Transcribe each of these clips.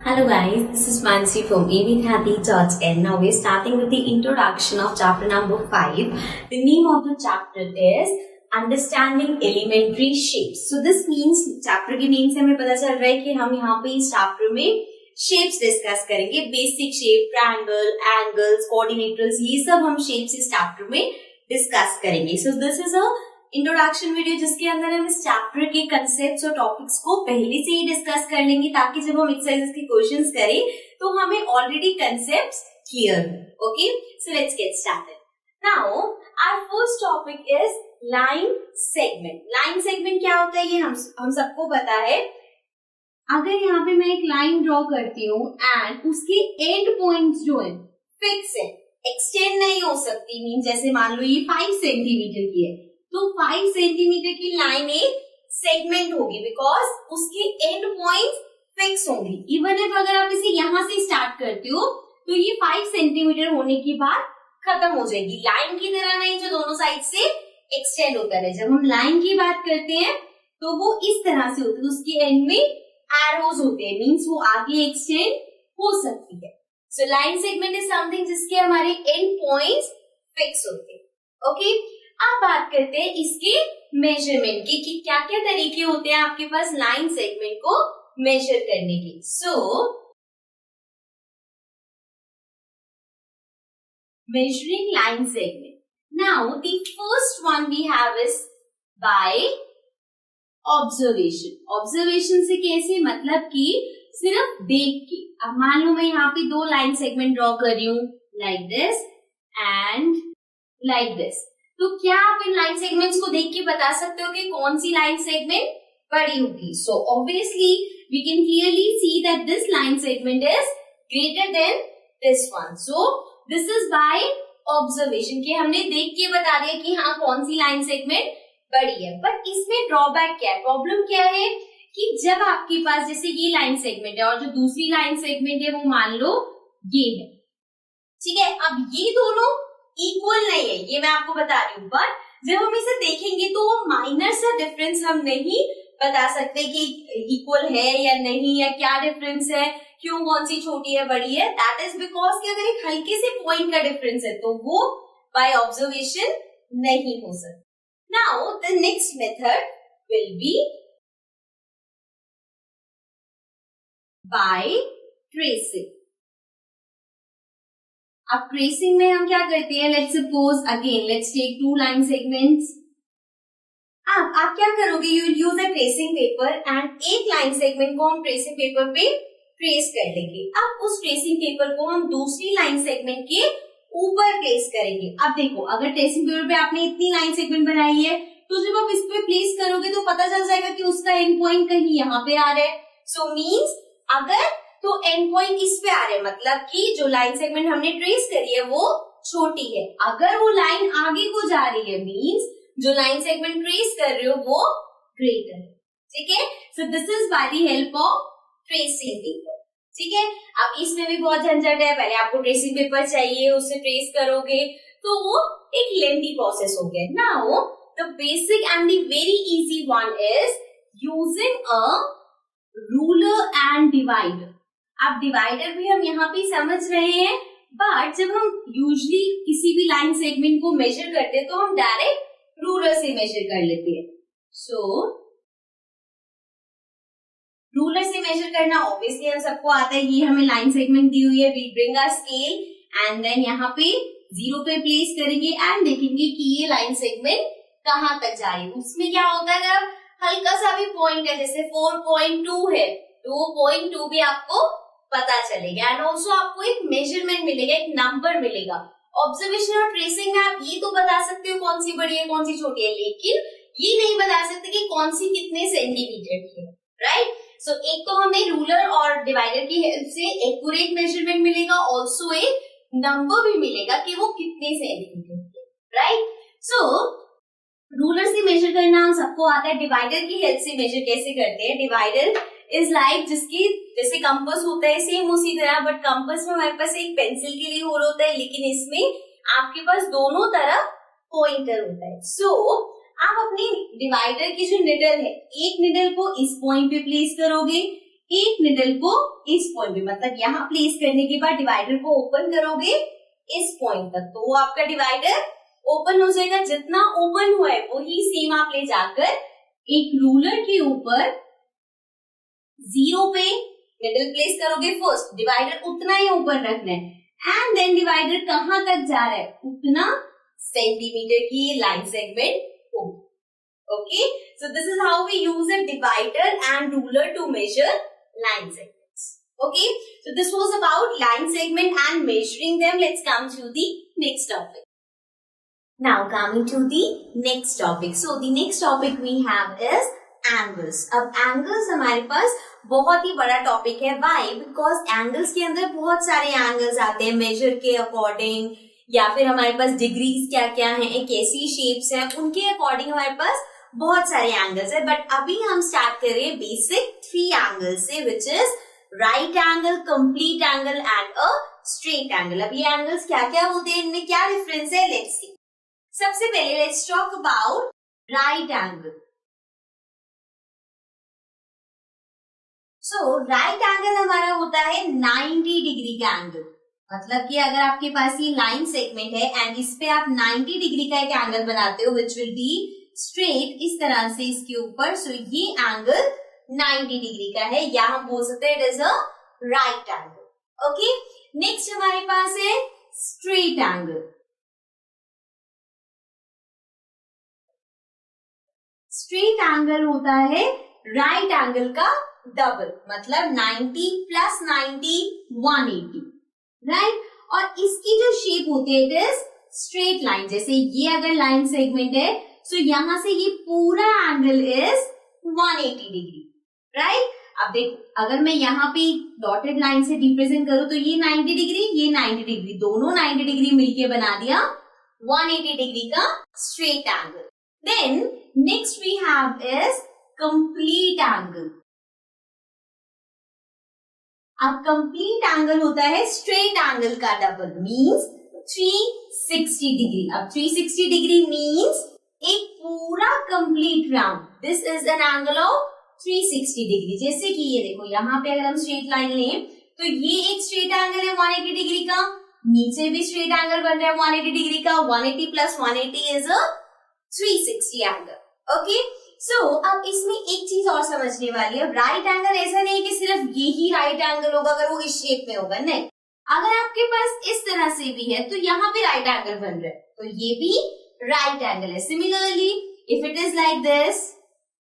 Hello guys, this is Mansi from evthathi.in. Now we're starting with the introduction of chapter number 5. The name of the chapter is Understanding Elementary Shapes. So this means chapter के name से हमें पता चल रहा है कि हम यहाँ पे इस chapter में shapes discuss करेंगे. Basic shape, triangle, angles, coordinators, ये सब हम shapes इस chapter में discuss करेंगे. So this is a introduction video जिसके अंदर हम इस चैप्टर के कंसेप्ट्स और टॉपिक्स को पहले से ही डिस्कस कर लेंगे ताकि जब हम एक्सरसाइजेस के क्वेश्चंस करें तो हमें ऑलरेडी कंसेप्ट्स क्लियर हो. Okay, so let's get started. Now our first topic is line segment. Line segment क्या होता है ये हम सबको पता है. अगर यहाँ पे मैं एक लाइन ड्रॉ करती हूँ एंड उसके एंड पॉइंट्स जो है फिक्स है, एक्सटेंड नहीं हो सकती. मीन जैसे मान लो ये 5 सेंटीमीटर की है तो 5 सेंटीमीटर की लाइन एक सेगमेंट होगी बिकॉज उसके एंड पॉइंट्स फिक्स होंगे. इवन इफ अगर आप इसे यहां से स्टार्ट करते हो तो ये 5 सेंटीमीटर होने के बाद खत्म हो जाएगी. लाइन की तरह नहीं जो दोनों साइड से एक्सटेंड होता है. जब हम लाइन की बात करते हैं तो वो इस तरह से होती है, उसके एंड में एरोज होते हैं, मीन्स वो आगे एक्सटेंड हो सकती है. So line segment is something जिसके हमारे एंड पॉइंट्स फिक्स होते हैं. ओके, अब बात करते हैं इसके मेजरमेंट की कि क्या क्या तरीके होते हैं आपके पास लाइन सेगमेंट को मेजर करने के. सो measuring line segment. Now the first one we have is by observation. Observation से कैसे, मतलब कि सिर्फ देख के. अब मान लो मैं यहाँ पे 2 लाइन सेगमेंट ड्रॉ कर रही हूँ, like this and like this. तो क्या आप इन लाइन सेगमेंट्स को देख के बता सकते हो कि कौन सी लाइन सेगमेंट बड़ी होगी? So obviously we can clearly see that this line segment is greater than this one. So this is by observation कि हमने देख के बता दिया कि हाँ कौन सी लाइन सेगमेंट बड़ी है. बट इसमें ड्रॉबैक क्या है, प्रॉब्लम क्या है कि जब आपके पास जैसे ये लाइन सेगमेंट है और जो दूसरी लाइन सेगमेंट है वो मान लो ये है, ठीक है. अब ये दोनों इक्वल नहीं है, ये मैं आपको बता रही हूँ. बट जब हम इसे देखेंगे तो वो माइनर सा डिफरेंस हम नहीं बता सकते कि इक्वल है या नहीं, या क्या डिफरेंस है, क्यों कौन सी छोटी है बड़ी है. दैट इज बिकॉज कि अगर एक हल्के से पॉइंट का डिफरेंस है तो वो बाय ऑब्जर्वेशन नहीं हो सकता. Now the next method will be by tracing. अब ट्रेसिंग में हम क्या करते हैं, let's suppose again let's take 2 line segments. अब आप क्या करोगे, you will use a tracing paper and एक लाइन सेगमेंट को हम ट्रेसिंग पेपर पे ट्रेस कर लेंगे. अब उस ट्रेसिंग पेपर को हम दूसरी लाइन सेगमेंट के ऊपर प्लेस करेंगे. अब देखो, अगर ट्रेसिंग पेपर पे आपने इतनी लाइन सेगमेंट बनाई है तो जब आप इस पे प्लेस करोगे तो पता चल जाएगा कि उसका एंड पॉइंट कहीं यहाँ पे आ रहा है. सो मीन्स अगर तो एंड पॉइंट इस पे आ रहे हैं, मतलब कि जो लाइन सेगमेंट हमने ट्रेस करी है वो छोटी है. अगर वो लाइन आगे को जा रही है मींस जो लाइन सेगमेंट ट्रेस कर रहे हो वो ग्रेटर है. ठीक है, so this is by the help of tracing paper. ठीक है, अब इसमें भी बहुत झंझट है. पहले आपको ट्रेसिंग पेपर चाहिए, उससे ट्रेस करोगे तो वो एक लेंथी प्रोसेस हो गया. Now the basic and the very easy one is using a ruler and divider. अब डिवाइडर भी हम यहाँ पे समझ रहे हैं, बट जब हम यूजली किसी भी लाइन सेगमेंट को मेजर करते हैं तो हम डायरेक्ट रूलर से मेजर कर लेते हैं. सो रूलर से मेजर करना ऑब्वियसली हम सबको आता है. ये हमें लाइन सेगमेंट दी हुई है, we bring a scale and then यहाँ पे 0 पे प्लेस करेंगे एंड देखेंगे कि ये लाइन सेगमेंट कहाँ तक जा रही है. उसमें क्या होता है, अगर हल्का सा भी पॉइंट है जैसे 4.2 है तो 0.2 भी आपको पता चलेगा एंड ऑल्सो आपको एक मेजरमेंट मिलेगा, एक नंबर मिलेगा. ऑब्जर्वेशन और ट्रेसिंग में आप ये तो बता सकते हो कौन सी बड़ी है कौन सी छोटी है, लेकिन ये नहीं बता सकते कि कौन सी कितने सेंटीमीटर की है. राइट, सो एक तो हमें रूलर और डिवाइडर की हेल्प से एक्यूरेट मेजरमेंट मिलेगा, ऑल्सो एक नंबर भी मिलेगा कि वो कितने सेंटीमीटर की है. राइट, सो रूलर से मेजर करना हम सबको आता है. डिवाइडर की हेल्प से मेजर कैसे करते हैं, डिवाइडर इज लाइक जिसकी जैसे कंपास होता है सेम उसी तरह, बट कंपास में हमारे पास एक पेंसिल के लिए होल होता है, लेकिन इसमें आपके पास दोनों तरफ पॉइंटर होता है. सो आप अपनी डिवाइडर की जो निडल है, एक निडल को इस पॉइंट पे प्लेस करोगे, एक निडल को इस पॉइंट पे, मतलब यहाँ प्लेस करने के बाद डिवाइडर को ओपन करोगे इस पॉइंट तक, तो वो आपका डिवाइडर ओपन हो जाएगा। जितना ओपन हुआ है वही सेम आप ले जाकर एक रूलर के ऊपर 0 पे निडल प्लेस करोगे फर्स्ट, डिवाइडर उतना ही ऊपर रखना है, एंड देन डिवाइडर कहां तक जा रहा है उतना सेंटीमीटर की लाइन सेगमेंट होगी। Okay, so this is how we use a divider and ruler to measure line segments. Okay, so this was about line segment and measuring them. Let's come to the next topic. Now coming to the next topic. So the next topic we have is angles. अब angles हमारे पास बहुत ही बड़ा topic है. Why? Because angles के अंदर बहुत सारे angles आते हैं measure के according, या फिर हमारे पास डिग्रीज क्या क्या है, कैसी शेप्स है, उनके अकॉर्डिंग हमारे पास बहुत सारे एंगल्स है. बट अभी हम स्टार्ट कर रहे हैं बेसिक 3 एंगल्स से, which is right angle, complete angle and a straight angle. अब ये एंगल्स क्या क्या होते हैं, इनमें क्या डिफरेंस है, लेट्स सी. सबसे पहले let's talk about right angle. So right angle हमारा होता है 90 डिग्री का एंगल. मतलब कि अगर आपके पास ये लाइन सेगमेंट है एंड इस पे आप 90 डिग्री का एक एंगल बनाते हो विच विल बी स्ट्रेट इस तरह से इसके ऊपर, सो ये एंगल 90 डिग्री का है, या हम बोल सकते हैं it is a right angle. Okay, next हमारे पास है स्ट्रेट एंगल. स्ट्रेट एंगल होता है राइट एंगल का डबल, मतलब 90 प्लस 90 180, राइट. और इसकी जो शेप होती है इट इज स्ट्रेट लाइन. जैसे ये अगर लाइन सेगमेंट है, सो यहां से ये पूरा एंगल इज 180 डिग्री, राइट. अब देखो, अगर मैं यहाँ पे डॉटेड लाइन से रिप्रेजेंट करूं तो ये 90 डिग्री, ये 90 डिग्री, दोनों 90 डिग्री मिलके बना दिया 180 डिग्री का straight angle. Then next we have is complete angle. अब कंप्लीट एंगल होता है स्ट्रेट एंगल का डबल, मींस 360 डिग्री. अब 360 डिग्री मींस एक पूरा complete round. This is an angle of 360 degree. जैसे कि ये देखो, यहाँ पे अगर हम स्ट्रेट लाइन लें तो ये एक स्ट्रेट एंगल है 180 डिग्री का, नीचे भी स्ट्रेट एंगल बन रहा है 180 डिग्री का. 180 plus 180 is a 360 angle. Okay, so अब इसमें एक चीज और समझने वाली है. राइट एंगल ऐसा नहीं कि सिर्फ यही राइट एंगल होगा अगर वो इस शेप में होगा, नहीं. अगर आपके पास इस तरह से भी है तो यहाँ पे राइट एंगल बन रहा है, तो ये भी राइट एंगल है. Similarly if it is like this,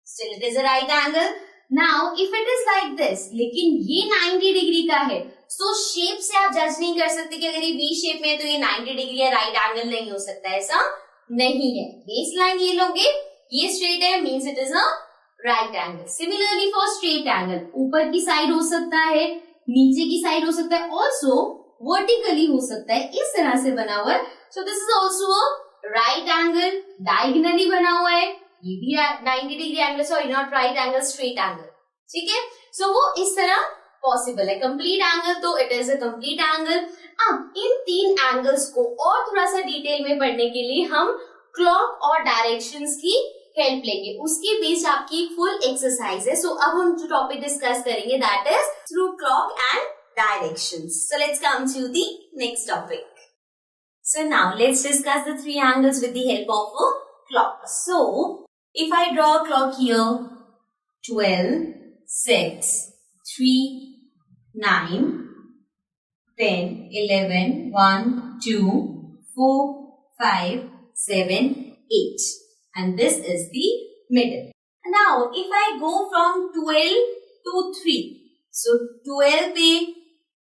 still it is a right angle. Now if it is like this, लेकिन ये 90 डिग्री का है, सो शेप से आप जज नहीं कर सकते कि अगर ये वी शेप में है तो ये 90 डिग्री है, राइट एंगल नहीं हो सकता. ऐसा नहीं है. बेस लाइन ये लोगे, ये स्ट्रेट है, means it is a right angle. Similarly for straight angle, ऊपर की साइड हो सकता है, नीचे की साइड हो सकता है, ऑल्सो वर्टिकली हो सकता है, इस तरह से बना हुआ है. So this is also a right angle. Diagonally बना हुआ है, ये भी 90 degree angle, sorry not right angle, straight angle. ठीक है, सो वो इस तरह पॉसिबल है. कंप्लीट एंगल तो it is a complete angle. अब इन 3 एंगल्स को और थोड़ा सा डिटेल में पढ़ने के लिए हम क्लॉक और डायरेक्शंस की हेल्प लेंगे. उसके बेस्ड आपकी फुल एक्सरसाइज है. सो अब हम जो टॉपिक डिस्कस करेंगे that is through clock and directions. So let's come to the next topic. So now let's discuss the 3 angles with the help of a clock. So if I draw a clock here, 12, 6, 3, 9, 10, 11, 1, 2, 4, 5, 7, 8. And this is the middle. Now if I go from 12 to 3, so 12 पे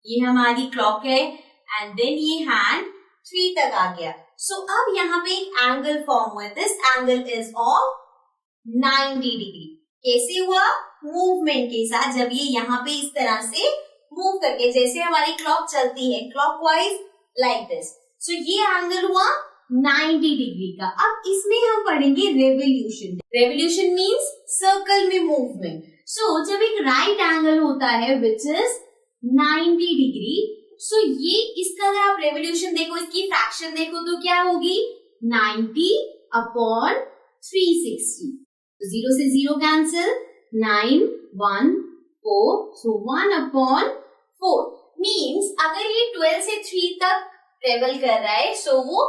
ये हमारी clock है and then ये hand 3 तक आ गया. सो अब यहाँ पे एक एंगल फॉर्म हुआ है. This angle is of 90 degree. कैसे हुआ? मूवमेंट के साथ. जब ये यहाँ पे इस तरह से मूव करके, जैसे हमारी क्लॉक चलती है क्लॉकवाइज लाइक दिस, सो ये एंगल हुआ 90 डिग्री का. अब इसमें हम पढ़ेंगे रेवोल्यूशन. रेवोल्यूशन मीन्स सर्कल में मूवमेंट. सो जब एक राइट एंगल होता है विच इज 90 डिग्री, सो ये इसका अगर आप रेवोल्यूशन देखो, इसकी फ्रैक्शन देखो तो क्या होगी? 90 अपॉन 360. 0 से 0 कैंसिल, 9 1 4, so 1/4 means अगर ये 12 से 3 तक ट्रेवल कर रहा है, so वो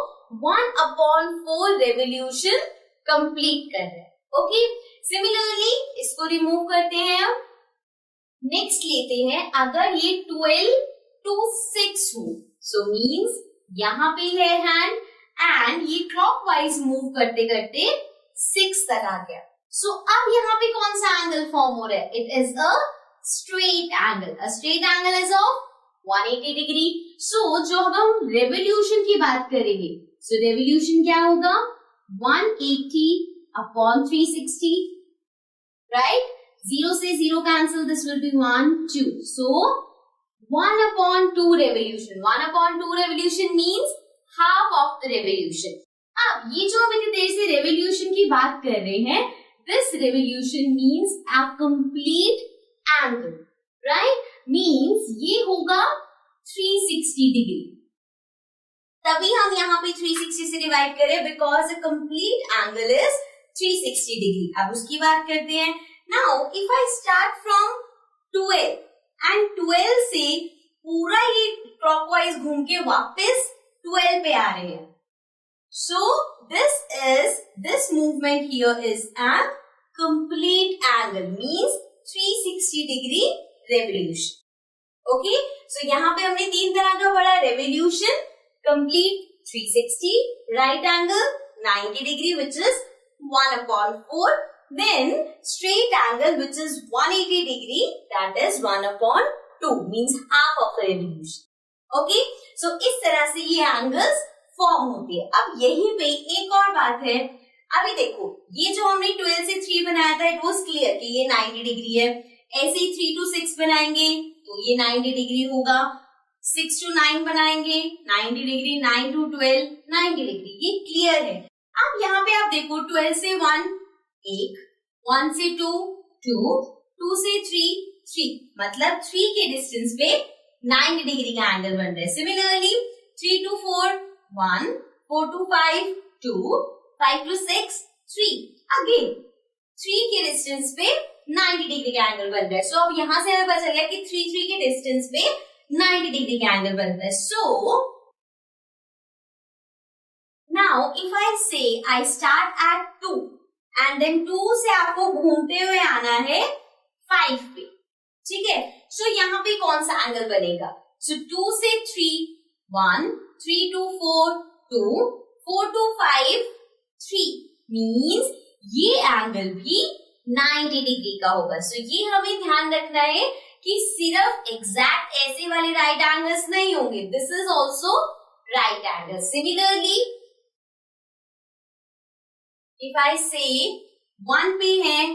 1/4 रेवोल्यूशन कंप्लीट कर रहा है. ओके, सिमिलरली इसको रिमूव करते हैं. अब नेक्स्ट लेते हैं, अगर ये 12 to 6 हो, so means यहाँ पे है हैंड एंड ये क्लॉकवाइज मूव करते करते 6 तक आ गया. सो अब यहाँ पे कौन सा एंगल फॉर्म हो रहा है? It is a straight angle. A straight angle is of 180 degree. So जो हम रेवोल्यूशन की बात करेंगे, सो रेवोल्यूशन क्या होगा? 180/360, राइट? 0 से 0 cancel, this will B 1, 2. So 1/2 revolution. 1/2 revolution means half of the revolution. अब ये जो हम इतनी देर से revolution की बात कर रहे हैं, this revolution means a complete angle, right? Means ये होगा 360 डिग्री. तभी हम यहाँ पे 360 से डिवाइड करें because the complete angle is 360 degree. अब उसकी बात करते हैं. Now if I start from 12 and 12 से पूरा ये क्लॉकवाइज घूम के वापस 12 पे आ रहे हैं. So this movement here is at complete angle, means 360 degree revolution. Okay, so यहाँ पे हमने 3 तरह का पढ़ा. Revolution, complete 360, right angle 90 degree which is 1/4. Then straight angle which is 180 degree, that is 1/2, means half of the revolution. Okay, so इस तरह से ये angles form होती है. अब यहीं पे एक और बात है. अभी देखो, ये जो हमने 12 से 3 बनाया था, it was clear कि ये 90 डिग्री है. ऐसे ही 3 to 6 बनाएंगे तो ये 90 डिग्री होगा. 6 to 9 बनाएंगे 90 डिग्री, 9 to 12 90 डिग्री. ये क्लियर है. अब यहाँ पे आप देखो, 12 से 1 1, 1 से 2 2, 2 से 3 3, मतलब 3 के डिस्टेंस पे 90 डिग्री का एंगल बन रहा है. Similarly 3 to 4 1, 4 to 5 2, 5 to 6 3, again 3 के डिस्टेंस पे 90 डिग्री का एंगल बन रहा है. सो अब यहां से हमें पता चल गया कि 3 3 के डिस्टेंस पे 90 डिग्री का एंगल बनता है. So now if I say I start at 2 and then 2 से आपको घूमते हुए आना है 5 पे, ठीक है? सो यहाँ पे कौन सा एंगल बनेगा? सो 2 से 3 1, 3 to 4 2, 4 to 5 3, मीन्स ये एंगल भी 90 डिग्री का होगा. सो ये हमें ध्यान रखना है कि सिर्फ एग्जैक्ट ऐसे वाले राइट एंगल्स नहीं होंगे. This is also right angle. Similarly if I say 1 पे है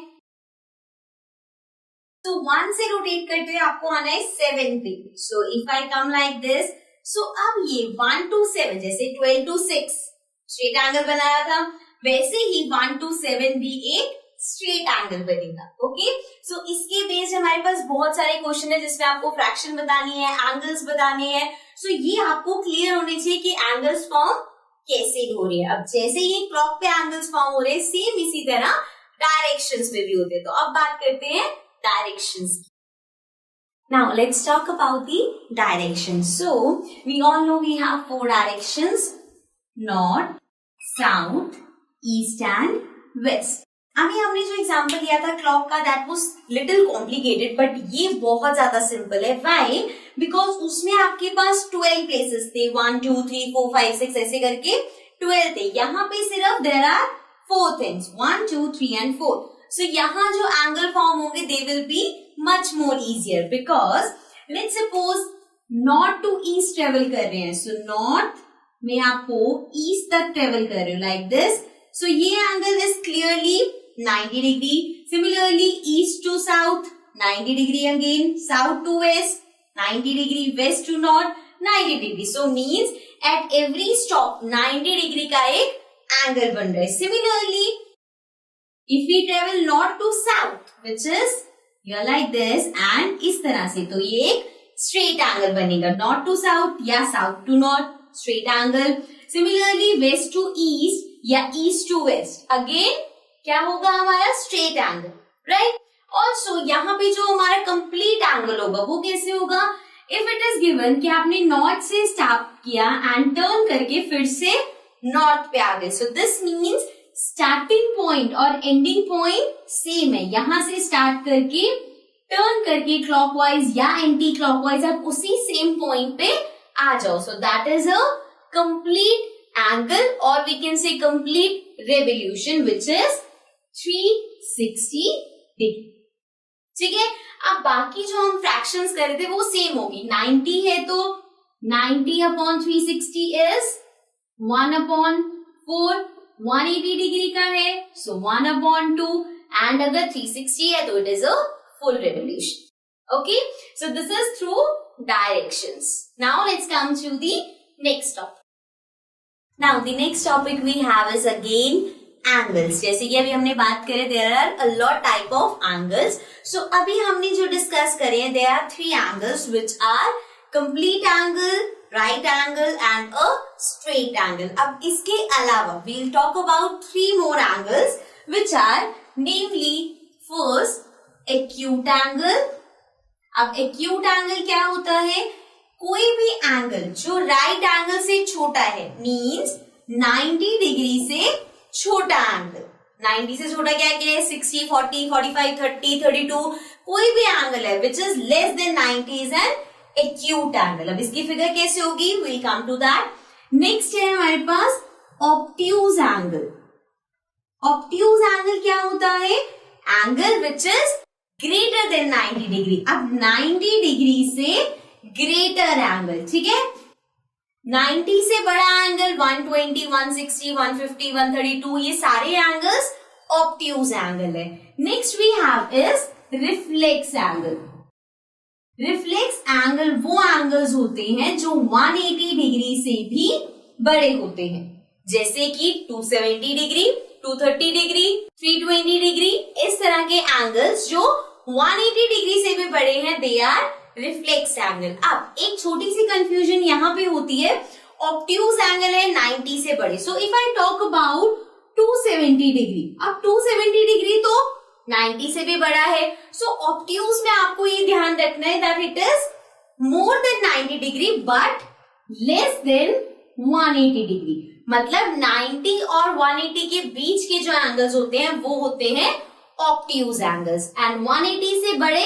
तो 1 से रोटेट करते हुए आपको आना है 7 पे. So if I come like this, so अब ये 1 to 7 जैसे 12 to 6 स्ट्रेट एंगल बनाया था, वैसे ही 1 to 7 भी एक स्ट्रेट एंगल बनेगा. ओके, सो इसके बेस्ड हमारे पास बहुत सारे क्वेश्चन है जिसमें आपको फ्रैक्शन बतानी है, एंगल्स बताने हैं. सो ये आपको क्लियर होने चाहिए कि एंगल्स फॉर्म कैसे हो रही है. अब जैसे ये क्लॉक पे एंगल्स फॉर्म हो रहे हैं, सेम इसी तरह डायरेक्शंस में भी होते हैं. तो अब बात करते हैं डायरेक्शंस की. Now let's talk about the directions. So we all know we have 4 directions: north, south, east and west. अभी हमने जो एग्जांपल लिया था क्लॉक का, that was little complicated, but ये बहुत ज्यादा सिंपल है. व्हाई? बिकॉज उसमें आपके पास 12 प्लेसेस थे, 1 2 3 4 5 6 ऐसे करके 12 थे. यहाँ पे सिर्फ there are 4 things, 1 2 3 and 4. So यहाँ जो एंगल फॉर्म होंगे they will be much more easier. Because let's suppose north to east travel कर रहे हैं. सो नॉर्थ में आपको ईस्ट तक ट्रेवल कर रहे हो लाइक दिस. सो ये angle is clearly 90 degree. Similarly east to south 90 degree again, south to west 90 degree, west to north 90 degree. So means at every stop 90 degree का एक angle बन रहा है. Similarly if we travel north to south which is here like this and इस तरह से, तो ये एक स्ट्रेट एंगल बनेगा. नॉर्थ टू साउथ या south to north, straight angle. Similarly waste to east या ईस्ट टू वेस्ट, अगेन क्या होगा हमारा? Straight angle, right? ऑल्सो यहाँ पे जो हमारा कंप्लीट एंगल होगा वो कैसे होगा, इफ इट इज गिवन कि आपने नॉर्थ से स्टार्ट किया एंड टर्न करके फिर से नॉर्थ पे आ गए, सो दिस मीन्स स्टार्टिंग पॉइंट और एंडिंग पॉइंट सेम है। यहां से स्टार्ट करके टर्न करके क्लॉकवाइज या एंटी क्लॉकवाइज आप उसी सेम पॉइंट पे आ जाओ, so that is a complete angle और we can say complete revolution which is 360 degree. ठीक है, अब बाकी जो हम फ्रैक्शंस कर रहे थे वो सेम होगी। 90 है तो 90/360 इज 1/4, 180 डिग्री का है सो 1/2 एंड अगर 360 है तो it is a full revolution. Okay, so this is through directions. Now let's come to the next topic. Now the next topic we have is again angles. जैसे कि अभी हमने बात करें there are a lot type of angles, so अभी हमने जो discuss करे हैं there are 3 angles which are complete angle, right angle and a straight angle. अब इसके अलावा we will talk about 3 more angles which are namely first acute angle. अब acute angle क्या होता है, कोई भी एंगल जो राइट एंगल से छोटा है, मींस 90 डिग्री से छोटा एंगल। 90 से छोटा क्या क्या है, 60, 40, 45, 30, 32, कोई भी एंगल है which is less than 90 is an acute angle. अब इसकी फिगर कैसे होगी, we will come to that. Next है हमारे पास ऑब्ट्यूज एंगल। ऑब्ट्यूज एंगल क्या होता है, angle which is greater than 90 degree. अब 90 डिग्री से ग्रेटर एंगल, ठीक है, 90 से बड़ा एंगल 120, 160, 150, 132, ये सारे एंगल्स ऑब्ट्यूज एंगल है। Next we have is reflex angle. Reflex angle वो एंगल्स होते हैं जो 180 डिग्री से भी बड़े होते हैं, जैसे कि 270 डिग्री, 230 डिग्री, 320 डिग्री, इस तरह के एंगल्स जो 180 डिग्री से भी बड़े हैं दे आर रिफ्लेक्स एंगल। अब एक छोटी सी कंफ्यूजन यहाँ पे होती है, ऑब्ट्यूज एंगल है 90 से बड़े, so if I talk about 270 degree, अब 270 डिग्री तो 90 से भी बड़ा है, सो ऑब्ट्यूज में आपको ये ध्यान रखना है that it is more than 90 degree but less than 180 degree. मतलब 90 और 180 के बीच के जो एंगल्स होते हैं वो होते हैं ऑब्ट्यूज एंगल्स, एंड 180 से बड़े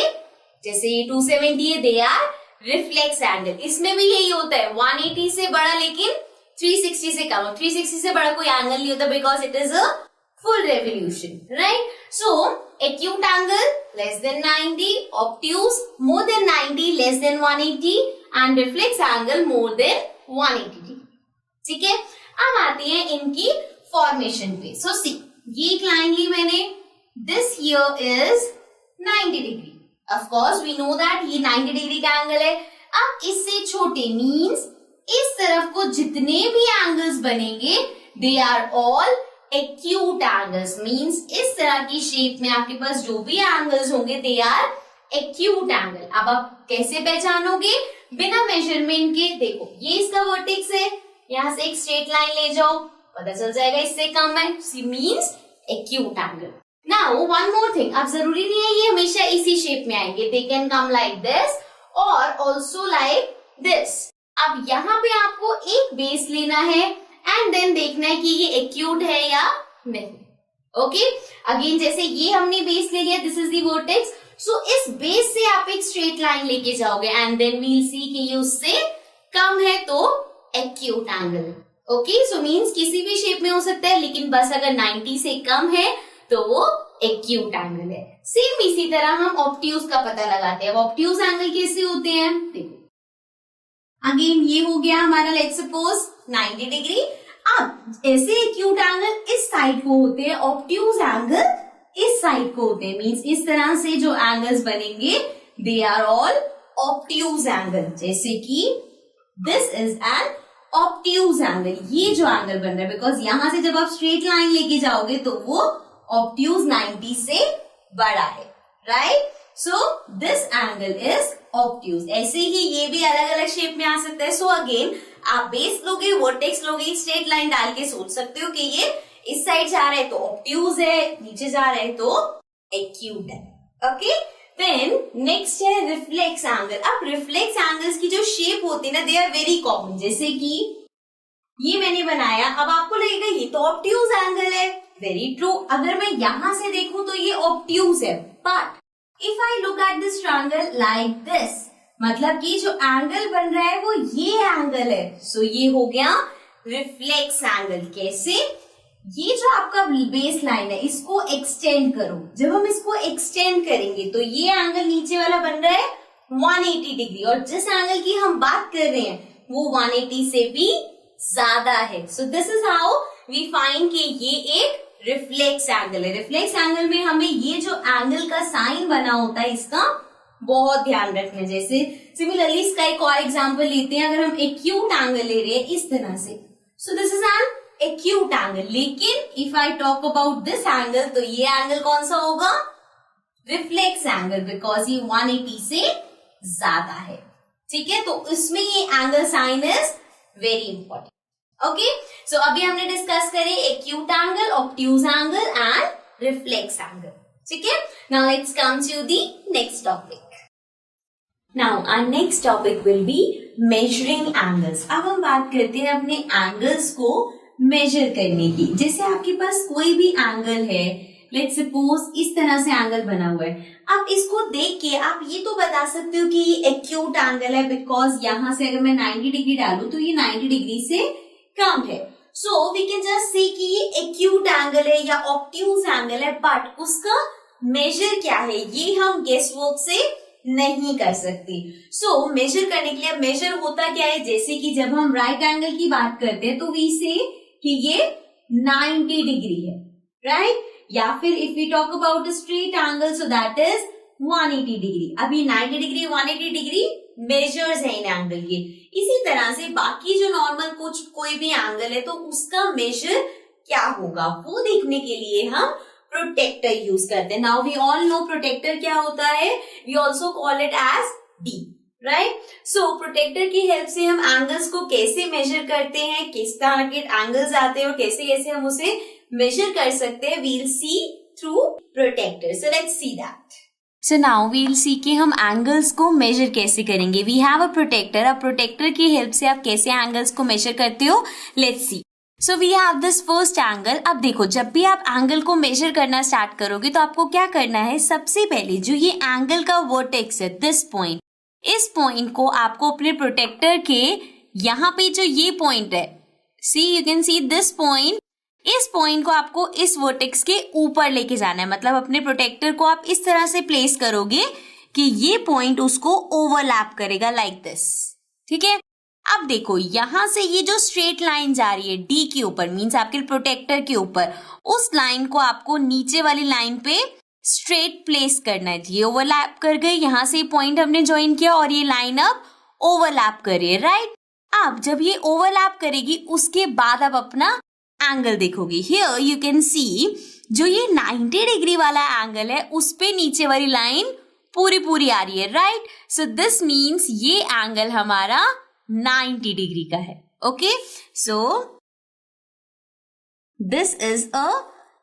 जैसे ये 270 है दे आर रिफ्लेक्स एंगल। इसमें भी यही होता है, 180 से बड़ा लेकिन 360 से कम। 360 से बड़ा कोई एंगल नहीं होता because it is a full revolution, right. So acute angle less than 90, obtuse more than 90 less than 180 and reflex angle more than 180 degree. ठीक है, अब आती है इनकी फॉर्मेशन पे। सो सी, ये एक लाइन ली मैंने, this here is 90 degree. Of course we know that ये 90 डिग्री का एंगल है। अब इससे छोटे मींस इस तरफ को जितने भी एंगल्स बनेंगे they are all acute angles, means इस तरह की शेप में आपके पास जो भी एंगल्स होंगे दे आर एक्यूट एंगल। अब आप कैसे पहचानोगे, बिना मेजरमेंट के, देखो ये इसका वर्टेक्स है, यहां से एक स्ट्रेट लाइन ले जाओ, पता चल जाएगा इससे कम है, means acute angle. Now one more thing, अब जरूरी नहीं है ये हमेशा इसी शेप में आएंगे, they can come like this और ऑल्सो लाइक दिस। अब यहाँ पे आपको एक बेस लेना है एंड देन देखना है कि ये एक्यूट है या नहीं। ओके, अगेन जैसे ये हमने बेस ले लिया, this is the vertex, so इस बेस से आप एक स्ट्रेट लाइन लेके जाओगे and then we will see कि ये उससे कम है तो acute angle. Okay, so means किसी भी शेप में हो सकता है लेकिन बस अगर 90 से कम है तो वो एक्यूट एंगल है। सेम इसी तरह हम ऑब्ट्यूज का पता लगाते हैं। ऑब्ट्यूज एंगल कैसे होते हैं, देखो अगेन ये हो गया हमारा लेट्स सपोज 90 डिग्री। अब ऐसे एक्यूट एंगल इस साइड को होते हैं, ऑब्ट्यूज एंगल इस साइड को होते हैं, मींस इस तरह से जो एंगल्स बनेंगे they are all obtuse angle. जैसे कि this is an obtuse angle, ये जो एंगल बन रहा है, बिकॉज यहां से जब आप स्ट्रेट लाइन लेके जाओगे तो वो ऑब्ट्यूज 90 से बड़ा है, right. So this angle is obtuse. ऐसे ही ये भी अलग अलग शेप में आ सकता है। सो अगेन आप बेस लोगे, वर्टेक्स लोगे, स्ट्रेट लाइन डाल के सोच सकते हो कि ये इस साइड जा रहा है तो ऑब्ट्यूज है, नीचे जा रहा है तो एक्यूट है। ओके, देन नेक्स्ट है रिफ्लेक्स एंगल। अब रिफ्लेक्स एंगल्स की जो शेप होती है ना, दे आर वेरी कॉमन। जैसे कि ये मैंने बनाया, अब आपको लगेगा ये तो ऑब्ट्यूज एंगल है। Very true. अगर मैं यहां से देखूं तो ये ऑब्ट्यूज है, but if I look at this triangle like this, मतलब कि जो एंगल बन रहा है वो ये एंगल है। सो ये हो गया रिफ्लेक्स एंगल। कैसे? ये जो आपका बेस लाइन है इसको एक्सटेंड करो। जब हम इसको एक्सटेंड करेंगे तो ये एंगल नीचे वाला बन रहा है 180 डिग्री, और जिस एंगल की हम बात कर रहे हैं वो 180 से भी ज्यादा है। So this is how we find कि ये एक रिफ्लेक्स एंगल है। रिफ्लेक्स एंगल में हमें ये जो एंगल का साइन बना होता है इसका बहुत ध्यान रखना है। जैसे सिमिलरली इसका एक और एग्जांपल लेते हैं। अगर हम एक्यूट एंगल ले रहे हैं इस तरह से, so this is an acute angle. लेकिन if I talk about this angle, तो ये एंगल कौन सा होगा? रिफ्लेक्स एंगल, बिकॉज ये 180 से ज्यादा है। ठीक है, तो इसमें ये angle sign is very important. Okay, so अभी हमने डिस्कस करे acute angle, obtuse angle and reflex angle. ठीक है, now let's come to the next topic. Now our next topic will be measuring angles. अब हम बात करते हैं अपने एंगल्स को मेजर करने की। जैसे आपके पास कोई भी एंगल है, लेट्स सपोज इस तरह से एंगल बना हुआ है। अब इसको देख के आप ये तो बता सकते हो कि ये एक्यूट एंगल है, बिकॉज यहां से अगर मैं 90 डिग्री डालू तो ये 90 डिग्री से कम है। So we can just say कि ये एक्यूट एंगल है या ऑब्ट्यूज एंगल है, बट उसका मेजर क्या है ये हम गेस वर्क से नहीं कर सकते। सो मेजर करने के लिए मेजर होता क्या है? जैसे कि जब हम राइट एंगल की बात करते हैं तो वी से कि ये 90 डिग्री है, राइट? या फिर if we talk about straight angle, so that is 180 degree. अभी 90 डिग्री 180 डिग्री मेजर्स है इन एंगल के। इसी तरह से बाकी जो नॉर्मल कुछ कोई भी एंगल है तो उसका मेजर क्या होगा वो देखने के लिए हम प्रोटेक्टर यूज करते हैं। Now we all know protractor क्या होता है। We also call it as D, right? So protractor की हेल्प से हम एंगल्स को कैसे मेजर करते हैं, किस तरह के एंगल्स आते हैं और कैसे कैसे हम उसे मेजर कर सकते हैं, we'll see through protractor. So let's see that. So now we'll see कि हम एंगल्स को मेजर कैसे करेंगे। We have a protractor. अब प्रोटेक्टर की हेल्प से आप कैसे एंगल्स को मेजर करते हो, let's see. So we have this first angle. अब देखो, जब भी आप एंगल को मेजर करना स्टार्ट करोगे तो आपको क्या करना है, सबसे पहले जो ये एंगल का वर्टेक्स है, दिस पॉइंट, इस पॉइंट को आपको अपने प्रोटेक्टर के यहाँ पे जो ये पॉइंट है, see you can see this point, इस पॉइंट को आपको इस वर्टेक्स के ऊपर लेके जाना है। मतलब अपने प्रोटेक्टर को आप इस तरह से प्लेस करोगे कि ये पॉइंट उसको ओवरलैप करेगा लाइक दिस। ठीक है, अब देखो यहां से ये जो स्ट्रेट लाइन जा रही है डी के ऊपर, मींस आपके प्रोटेक्टर के ऊपर, उस लाइन को आपको नीचे वाली लाइन पे स्ट्रेट प्लेस करना है। ये ओवरलैप कर गई, यहां से पॉइंट हमने ज्वाइन किया और ये लाइन अब ओवरलैप कर रही है, राइट? अब जब ये ओवरलैप करेगी उसके बाद आप अपना एंगल देखोगे। हियर यू कैन सी जो ये 90 डिग्री वाला एंगल है उस पे नीचे वाली लाइन पूरी पूरी आ रही है, राइट? सो दिस मीन्स ये एंगल हमारा 90 डिग्री का है। Okay, so this is a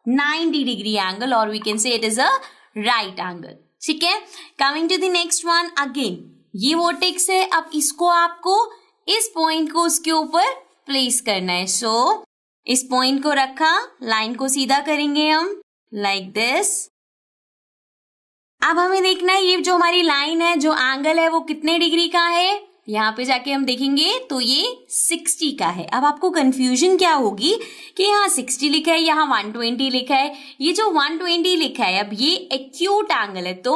90 degree angle और we can say it is a right angle. ठीक है, coming to the next one. Again ये वर्टेक्स है, अब इसको आपको इस पॉइंट को उसके ऊपर प्लेस करना है। सो इस पॉइंट को रखा, लाइन को सीधा करेंगे हम लाइक दिस। अब हमें देखना है ये जो हमारी लाइन है, जो एंगल है वो कितने डिग्री का है। यहाँ पे जाके हम देखेंगे तो ये 60 का है। अब आपको कंफ्यूजन क्या होगी कि यहाँ 60 लिखा है, यहाँ 120 लिखा है। ये जो 120 लिखा है, अब ये एक्यूट एंगल है तो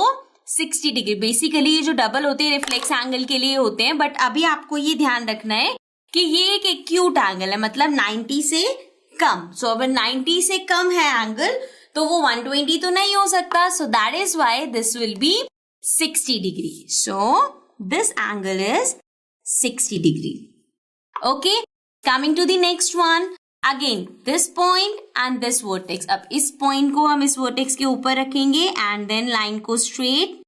60 डिग्री। बेसिकली ये जो डबल होते हैं रिफ्लेक्स एंगल के लिए होते हैं, बट अभी आपको ये ध्यान रखना है कि ये एक एक्यूट एंगल है, मतलब 90 से कम। सो अगर 90 से कम है एंगल तो वो 120 तो नहीं हो सकता। So that is why this will be 60 degree. So this angle is 60 degree. Okay, coming to the next one. Again this point and this vertex. अब इस पॉइंट को हम इस वर्टेक्स के ऊपर रखेंगे एंड देन लाइन को straight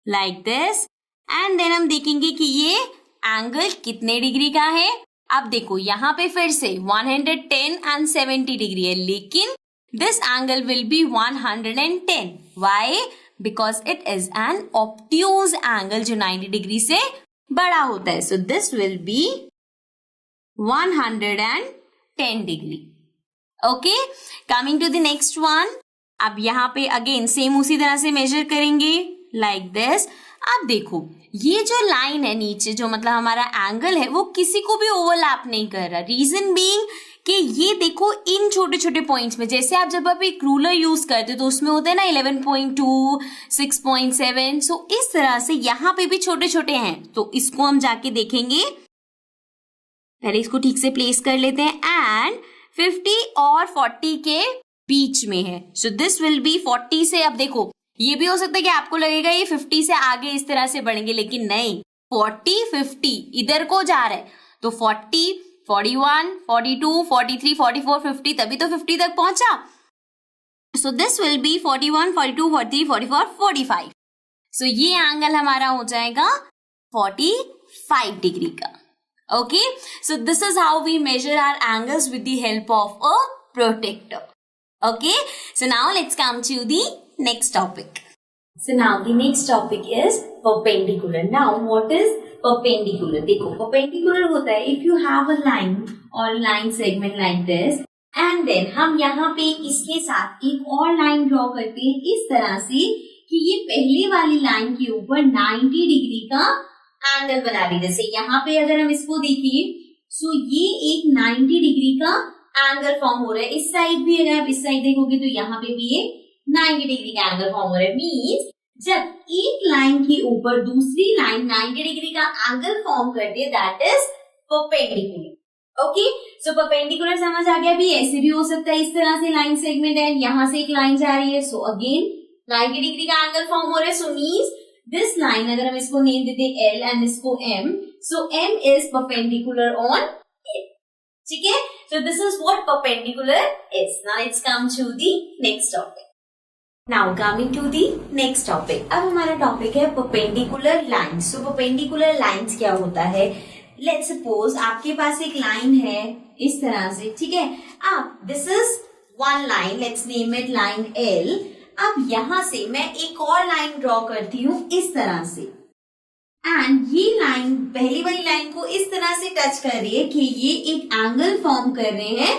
like this, and then हम देखेंगे कि ये एंगल कितने डिग्री का है। अब देखो यहाँ पे फिर से 110 एंड 70 डिग्री है, लेकिन this angle will be 110। Why? Because it is an obtuse angle जो 90 डिग्री से बड़ा होता है. So this will be 110 degree. Okay, coming to the next one. अब यहाँ पे अगेन सेम उसी तरह से मेजर करेंगे लाइक दिस. अब देखो ये जो लाइन है नीचे जो मतलब हमारा एंगल है वो किसी को भी ओवरलैप नहीं कर रहा. रीजन बीइंग कि ये देखो इन छोटे छोटे पॉइंट्स में, जैसे आप जब आप एक रूलर यूज करते हो तो उसमें होता है ना 11.2, 6.7. सो इस तरह से यहाँ पे भी छोटे छोटे हैं. तो इसको हम जाके देखेंगे. पहले इसको ठीक से प्लेस कर लेते हैं. एंड 50 और 40 के बीच में है. सो दिस विल बी 40 से. अब देखो ये भी हो सकता है कि आपको लगेगा ये 50 से आगे इस तरह से बढ़ेंगे, लेकिन नहीं, 40, 50 इधर को जा रहा है. तो 40, 41, 42, 43, 44, 50 तभी तो 50 तक पहुंचा. सो दिस विल बी 41, 42, 43, 44, 45. सो ये एंगल हमारा हो जाएगा 45 डिग्री का. Okay, so this is how we measure our angles with the help of a protractor. Okay, so now let's come to the next topic. So now the next topic is perpendicular. Now what is perpendicular? देखो perpendicular होता है if you have a line or line segment like this and then हम यहाँ पे इसके साथ एक और लाइन ड्रॉ करते हैं इस तरह से कि ये पहले वाली लाइन के ऊपर 90 डिग्री का एंगल बना रही. जैसे यहाँ पे अगर हम इसको देखिए सो ये एक 90 डिग्री का एंगल फॉर्म हो रहा है. इस साइड भी अगर आप इस साइड देखोगे तो यहाँ पे भी ये 90 डिग्री का एंगल फॉर्म हो रहा है. मीन्स जब एक लाइन के ऊपर दूसरी लाइन 90 डिग्री का एंगल फॉर्म करती है that is perpendicular. Okay, so perpendicular समझ आ गया. भी ऐसे भी हो सकता है इस तरह से लाइन सेगमेंट है, यहाँ से एक लाइन जा रही है. सो अगेन 90 डिग्री का एंगल फॉर्म हो रहा है. सो मीन्स दिस लाइन अगर हम इसको नेम देते हैं L एंड इसको M, so M is perpendicular on L. ठीक है, so this is what perpendicular is. Now let's come to the next topic. Now coming to the next topic. अब हमारा टॉपिक है perpendicular lines. So perpendicular lines क्या होता है? Let's suppose आपके पास एक लाइन है इस तरह से. ठीक है, अब this is one line, let's name it line L. अब यहां से मैं एक और लाइन ड्रॉ करती हूं इस तरह से एंड ये लाइन पहली वाली लाइन को इस तरह से टच कर रही है कि ये एक एंगल फॉर्म कर रहे हैं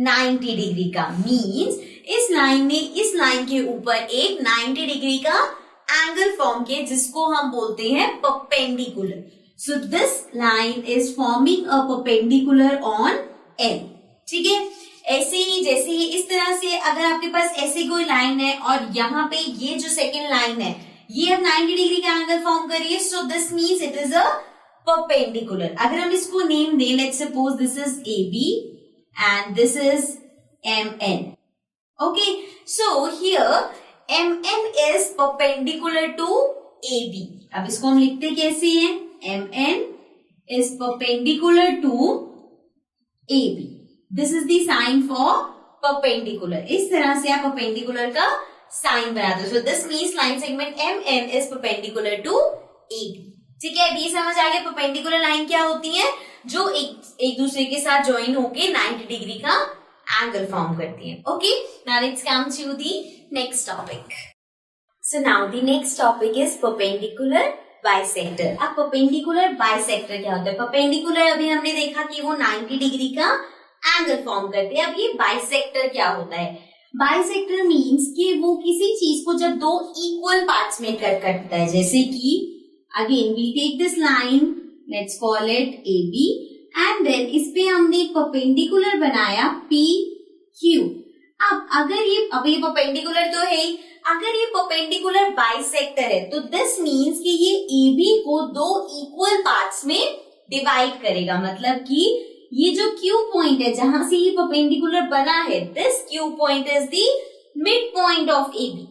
90 डिग्री का. मींस इस लाइन ने इस लाइन के ऊपर एक 90 डिग्री का एंगल फॉर्म किया जिसको हम बोलते हैं perpendicular. So this line is forming a perpendicular on L. ठीक है, ऐसे ही जैसे ही इस तरह से अगर आपके पास ऐसे कोई लाइन है और यहाँ पे ये जो सेकेंड लाइन है ये अब 90 डिग्री का एंगल फॉर्म कर रही है. So this means it is a perpendicular. अगर हम इसको नेम दें, let's suppose this is AB and this is MN. Okay, so here MN is perpendicular to AB. अब इसको हम लिखते कैसे हैं? MN is perpendicular to AB. This is the sign for perpendicular. इस तरह से आप परपेंडिकुलर का साइन बनाते हो. So this means line segment MN is perpendicular to AB. ठीक है, अभी समझ आ गया परपेंडिकुलर लाइन क्या होती है जो एक दूसरे के साथ ज्वाइन होके 90 डिग्री का एंगल फॉर्म करती है. Okay, now let's come to the next topic. So now the next topic is perpendicular bisector. अब परपेंडिकुलर बाइसेक्टर क्या होता है? परपेंडिकुलर अभी हमने देखा कि वो 90 डिग्री का एंगल फॉर्म करते हैं. अब ये बाइसेक्टर क्या होता है? बाइसेक्टर मींस कि वो किसी चीज को जब दो इक्वल पार्ट्स में कट करता है. जैसे कि again we take this line, let's call it AB and then इस पे हमने एक परपेंडिकुलर बनाया PQ. अब ये परपेंडिकुलर तो है ही, अगर ये परपेंडिकुलर बाइसेक्टर है तो दिस मीन्स कि ये AB को दो इक्वल पार्ट्स में डिवाइड करेगा. मतलब कि ये जो Q पॉइंट है जहां से ये परपेंडिकुलर बना है, this Q point is the mid point of AB.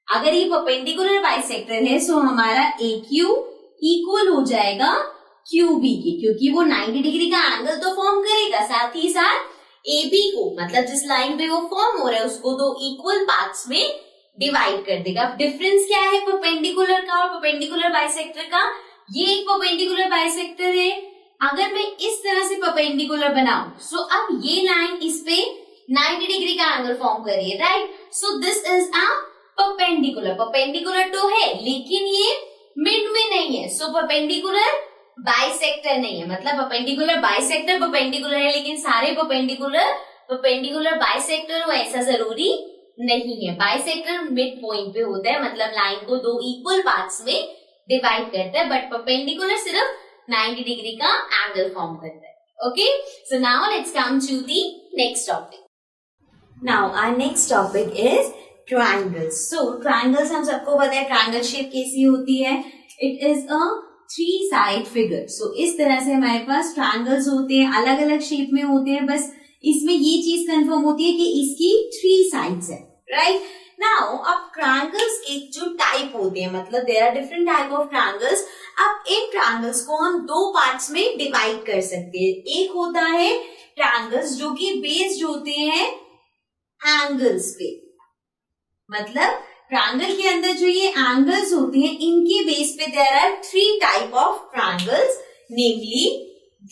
अगर ये परपेंडिकुलर बाइसेक्टर है सो हमारा AQ इक्वल हो जाएगा QB के, क्योंकि वो 90 डिग्री का एंगल तो फॉर्म करेगा, साथ ही साथ AB को मतलब जिस लाइन पे वो फॉर्म हो रहा है उसको दो इक्वल पार्ट्स में डिवाइड कर देगा. अब डिफरेंस क्या है परपेंडिकुलर का और परपेंडिकुलर बाइसेक्टर का? ये एक परपेंडिकुलर बाइसेक्टर है. अगर मैं इस तरह से परपेंडिकुलर बनाऊं सो अब ये लाइन इस पे 90 डिग्री का एंगल फॉर्म कर रही है, right? So this is a perpendicular, perpendicular तो है लेकिन ये मिड में नहीं है, सो परपेंडिकुलर बाइसेक्टर नहीं है, मतलब परपेंडिकुलर बाइसेक्टर परपेंडिकुलर है लेकिन सारे परपेंडिकुलर बाइसेक्टर हो ऐसा जरूरी नहीं है। बाइसेक्टर मिड पॉइंट पे होता है, मतलब लाइन को दो इक्वल पार्ट्स में डिवाइड करता है, बट परपेंडिकुलर सिर्फ 90 डिग्री का एंगल फॉर्म करता है। Okay, so now let's come to the next topic. Now our next topic is triangles. So triangles हम सबको पता है ट्रायंगल शेप कैसी होती है, it is a 3 side figure. So इस तरह से हमारे पास ट्रायंगल्स होते हैं, अलग अलग शेप में होते हैं, बस इसमें ये चीज कंफर्म होती है कि इसकी 3 साइड्स है, राइट। नाउ अब ट्रायंगल्स के जो टाइप होते हैं, मतलब there are different type of triangles. अब इन ट्रायंगल्स को हम 2 पार्ट्स में डिवाइड कर सकते हैं। एक होता है ट्रायंगल्स जो कि बेस्ड होते हैं एंगल्स पे, मतलब ट्रायंगल के अंदर जो ये एंगल्स होते हैं इनके बेस पे there are 3 type of triangles, namely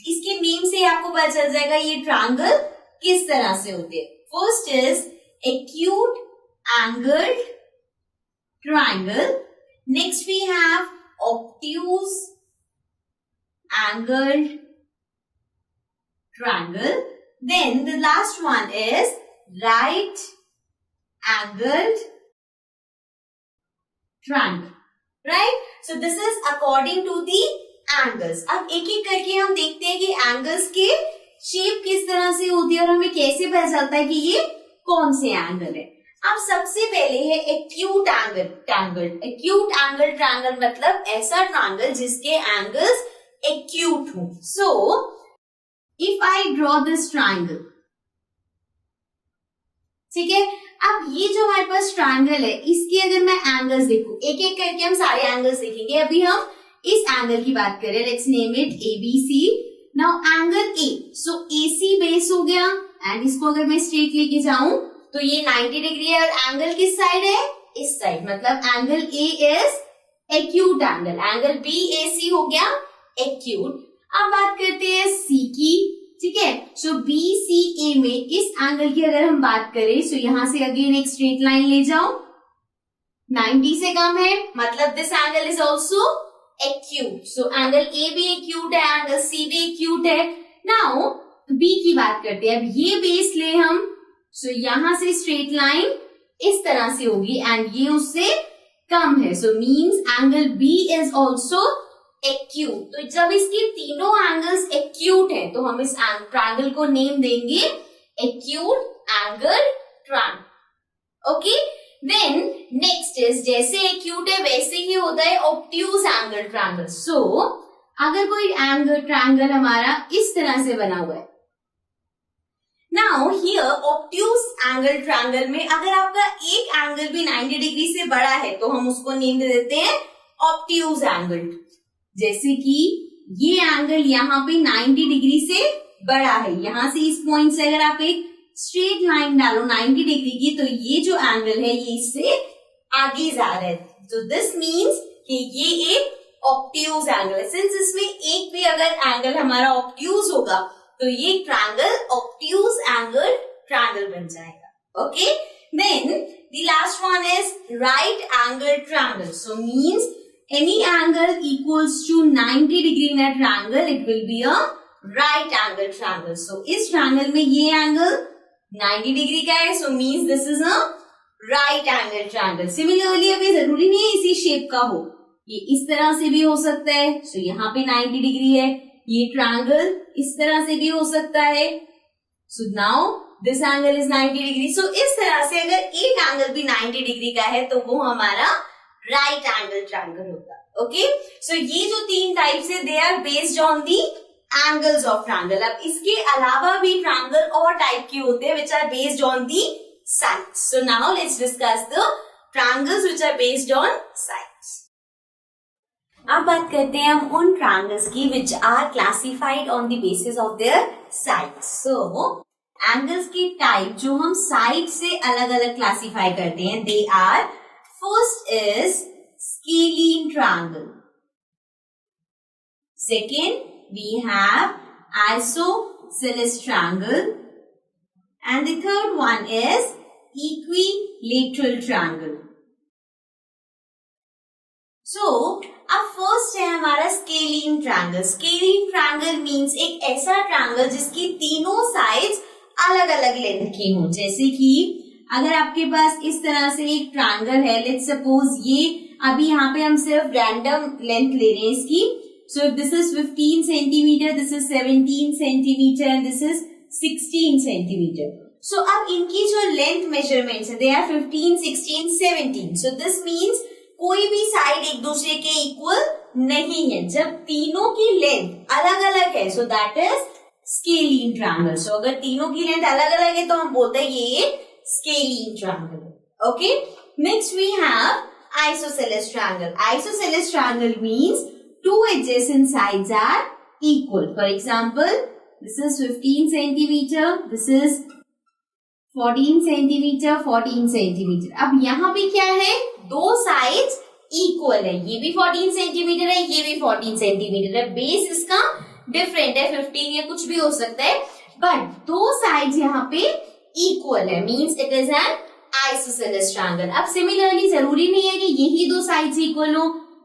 इसके नेम से आपको पता चल जाएगा ये ट्रायंगल किस तरह से होते हैं। First is acute angled triangle. Next we have obtuse angled triangle. Then the last one is right angled triangle. Right? So this is according to the angles. अब एक एक करके हम देखते हैं कि एंगल्स के शेप किस तरह से होती है और हमें कैसे पता चलता है कि ये कौन से एंगल है। अब सबसे पहले है acute angle triangle. Acute angle triangle मतलब ऐसा ट्रायंगल जिसके एंगल्स एक्यूट हो। So if I draw this triangle, ठीक है, अब ये जो हमारे पास ट्रायंगल है इसके अगर मैं एंगल्स देखूं, एक एक करके हम सारे एंगल्स देखेंगे। अभी हम इस एंगल की बात करें, let's name it ABC। Now angle A, so AC base हो गया एंड इसको अगर मैं स्ट्रेट लेके जाऊं तो ये 90 डिग्री है और एंगल किस साइड है, इस साइड, मतलब angle A is acute angle, angle BAC हो गया एक्यूट। अब बात करते हैं C की, ठीक है। सो BCA में इस एंगल की अगर हम बात करें, सो यहां से अगेन एक स्ट्रेट लाइन ले जाओ, 90 से कम है, मतलब this angle is also acute. So angle A भी एक्यूट है, एंगल C भी एक्यूट है। नाउ B की बात करते हैं, अब ये बेस ले हम, सो यहां से स्ट्रेट लाइन इस तरह से होगी एंड ये उससे कम है, so means angle B is also acute. तो जब इसके तीनों एंगल्स एक्यूट है तो हम इस ट्रायंगल को नेम देंगे acute angle triangle. Okay, then next is जैसे एक्यूट है वैसे ही होता है ऑब्ट्यूज एंगल ट्रायंगल। सो अगर कोई एंगल ट्रायंगल हमारा इस तरह से बना हुआ है, now here obtuse angle triangle में अगर आपका एक एंगल भी 90 डिग्री से बड़ा है तो हम उसको नेम दे देते हैं ऑब्ट्यूज एंगल। जैसे कि ये एंगल यहाँ पे 90 डिग्री से बड़ा है, यहां से इस पॉइंट से अगर आप एक स्ट्रेट लाइन डालो 90 डिग्री की, तो ये जो एंगल है ये इससे आगे जा रहा है, तो दिस मीन्स कि ये एक ऑब्ट्यूज एंगल है। सिंस इसमें एक भी अगर एंगल हमारा ऑब्ट्यूज होगा तो ये ट्रायंगल ऑब्ट्यूज एंगल ट्रायंगल बन जाएगा। Okay, then the last one is right angle triangle. So means any angle equals to 90 degree in a triangle, it will be a right angle triangle. So इस triangle में ये angle 90 degree का है, so means this is a right angle triangle. Similarly अभी जरूरी नहीं है इसी शेप का हो, ये इस तरह से भी हो सकता है, सो यहाँ पे 90 डिग्री है, ये ट्रायंगल इस तरह से भी हो सकता है, so now this angle is 90 degree. So इस तरह से अगर एक एंगल भी 90 डिग्री का है तो वो हमारा राइट एंगल ट्रायंगल होगा। ओके, सो ये जो 3 टाइप्स है they are based on the angles of triangle. अब इसके अलावा भी ट्रायंगल और टाइप के होते हैं which are based on the sides. So now let's discuss the triangles which are based on sides. अब बात करते हैं हम उन ट्रायंगल्स की which are classified on the basis of their sides. So angles की टाइप जो हम साइड से अलग अलग क्लासिफाई करते हैं, they are, first is scalene triangle, second we have isosceles triangle and the third one is equilateral triangle. सो अब first है हमारा scalene triangle. Scalene triangle means एक ऐसा ट्रायंगल जिसकी तीनों साइड्स अलग अलग लेंथ की हो। जैसे कि अगर आपके पास इस तरह से एक ट्रायंगल है, लेट्स सपोज ये अभी यहाँ पे हम सिर्फ रैंडम लेंथ ले रहे हैं इसकी। So if this is 15 centimetre, this is 17 centimetre and this is 16 centimetre. So अब इनकी जो लेंथ मेजरमेंट्स है, they are 15, 16, 17। So this means कोई भी साइड एक दूसरे के इक्वल नहीं है जब तीनों की लेंथ अलग अलग है। So that is scalene triangle. So अगर तीनों की लेंथ अलग अलग है तो हम बोलते हैं ये scalene triangle. Okay, next we have isosceles triangle. Isosceles triangle means two adjacent sides are equal. For example, this is 15 centimeter, this is 14 centimeter, 14 centimeter. अब यहाँ पे क्या है, दो साइड्स इक्वल है, ये भी 14 सेंटीमीटर है, ये भी 14 सेंटीमीटर है। बेस इसका डिफरेंट है, 15 या कुछ भी हो सकता है, बट दो साइड्स यहाँ पे इक्वल है, means it is N isosceles triangle. अब सिमिलरली जरूरी नहीं है कि यही दो साइड्स इक्वल हो।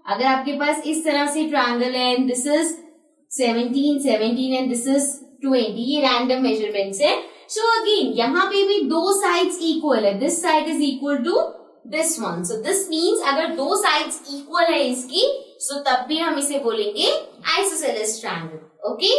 अगर आपके पास इस तरह से ट्रायंगल है and this is 17, 17 and this is 20, ये रैंडम मेजरमेंट्स है। सो अगेन यहाँ पे भी दो साइड्स इक्वल है, this side is equal to this one. So this means अगर दो साइड्स इक्वल है इसकी, सो तब भी हम इसे बोलेंगे isosceles triangle. Okay,